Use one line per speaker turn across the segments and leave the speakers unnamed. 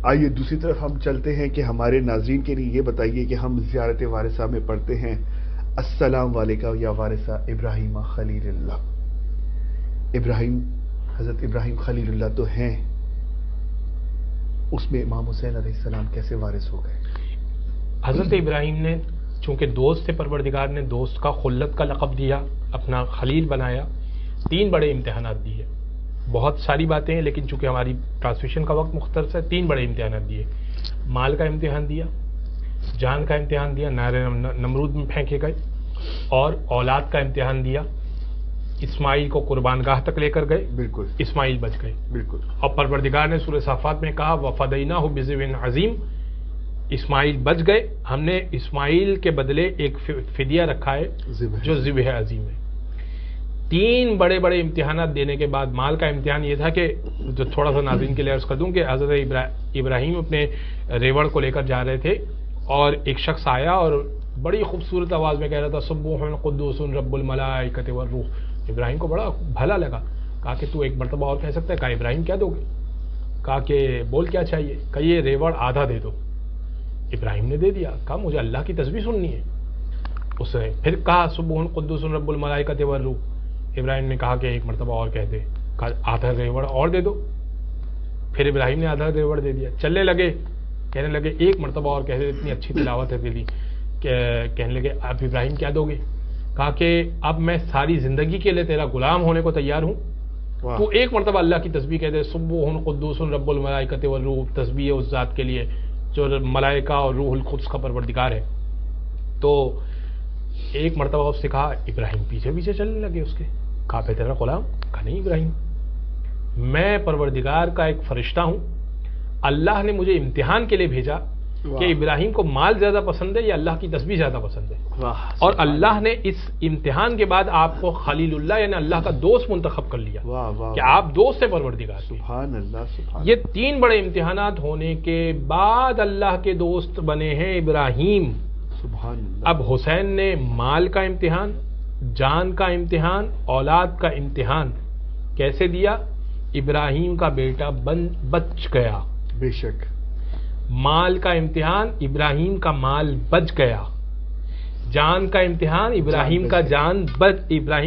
آئیے دوسری طرف ہم چلتے ہیں کہ ہمارے ناظرین کے لیے یہ بتائیے کہ ہم زیارت وارثہ میں پڑھتے ہیں السلام علیکم یا وارثہ ابراہیم خلیل اللہ. حضرت ابراہیم خلیل اللہ تو ہیں، اس میں امام حسین علیہ السلام کیسے وارث ہو گئے؟
حضرت ابراہیم نے چونکہ دوست سے پروردگار نے دوست کا خلت کا لقب دیا، اپنا خلیل بنایا، 3 بڑے امتحانات دیے. بہت ساری باتیں ہیں لیکن چونکہ ہماری ٹرانسمیشن کا وقت مختصر ہے، 3 بڑے امتحانات دیے. مال کا امتحان دیا، جان کا امتحان دیا، نار نمرود میں پھینکے گئے، اور اولاد کا امتحان دیا. اسماعیل کو قربان گاہ تک لے کر گئے،
بالکل
اسماعیل بچ گئے.
بالکل.
اور پروردگار نے سورہ صافات میں کہا وَفَدَيْنَاهُ بِذِبْحٍ عَظِيمٍ، اسماعیل بچ گئے، ہم نے اسماعیل کے بدلے ایک فدیہ رکھا ہے جو ذبح عظیم ہے. 3 بڑے بڑے امتحانات دینے کے بعد مال کا امتحان یہ تھا کہ جو تھوڑا سا ناظرین کے لیے عرض کر دوں کہ حضرت ابراہیم اپنے ریوڑ کو لے کر جا رہے تھے اور ایک شخص آیا اور بڑی خوبصورت آواز میں کہہ رہا تھا سبوح قدوس رب الملائکۃ والروح. ابراہیم کو بڑا بھلا لگا، کہا کہ تو ایک مرتبہ اور کہہ سکتا ہے. کہا ابراہیم کیا دو گے؟ کہا کہ بول کیا چاہیے؟ کہ یہ ریوڑ آدھا دے دو. ابراہیم نے دے دیا. کہا مجھے اللہ کی تسبیح سننی ہے. اس نے پھر کہا سبوح قدوس رب الملائکۃ والروح. ابراہیم نے کہا کہ ایک مرتبہ اور کہہ دے. کہا آدھا ریوڑ اور دے دو. پھر ابراہیم نے آدھا ریوڑ دے دیا. چلنے لگے، کہنے لگے ایک مرتبہ اور کہہ دے، اتنی اچھی تلاوت ہے دلی. کہنے لگے اب ابراہیم کیا دو گے؟ کہا کہ اب میں ساری زندگی کے لیے تیرا غلام ہونے کو تیار ہوں، تو ایک مرتبہ اللہ کی تسبیح کہہ دے سبوح قدوس رب الملائکۃ والروح. تسبیح ہے اس ذات کے لیے جو ملائکہ اور روح القدس کا پروردگار ہے. تو ایک مرتبہ اس سے کہا. ابراہیم پیچھے پیچھے چلنے لگے اس کے. کہا پہ تیرا غلام؟ کہا نہیں ابراہیم، میں پروردگار کا ایک فرشتہ ہوں، اللہ نے مجھے امتحان کے لیے بھیجا کہ ابراہیم کو مال زیادہ پسند ہے یا اللہ کی تسبیح زیادہ پسند ہے. اور اللہ نے اس امتحان کے بعد آپ کو خلیل اللہ یعنی اللہ کا دوست منتخب کر لیا کہ آپ دوست ہیں پروردگار.
سبحان اللہ.
یہ 3 بڑے امتحانات ہونے کے بعد اللہ کے دوست بنے ہیں ابراہیم.
سبحان اللہ.
اب حسین نے مال کا امتحان، جان کا امتحان، اولاد کا امتحان کیسے دیا؟ ابراہیم کا بیٹا بچ گیا.
بے شک.
مال کا امتحان، ابراہیم کا مال بچ گیا. جان کا امتحان، ابراہیم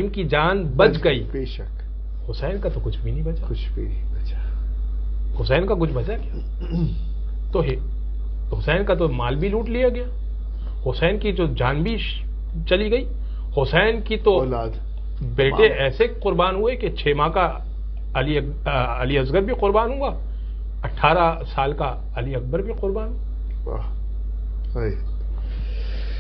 کی جان بچ گئی.
بے شک.
حسین کا تو کچھ بھی نہیں بچا.
کچھ بھی نہیں بچا.
حسین کا کچھ بچا کیا؟ تو حسین کا تو مال بھی لوٹ لیا گیا، حسین کی جو جان بھی چلی گئی. حسین کی تو
اولاد
بیٹے ایسے قربان ہوئے کہ 6 ماہ کا علی اصغر بھی قربان ہوا، 18 سال کا علی اکبر بھی قربان ہوا.
واہ.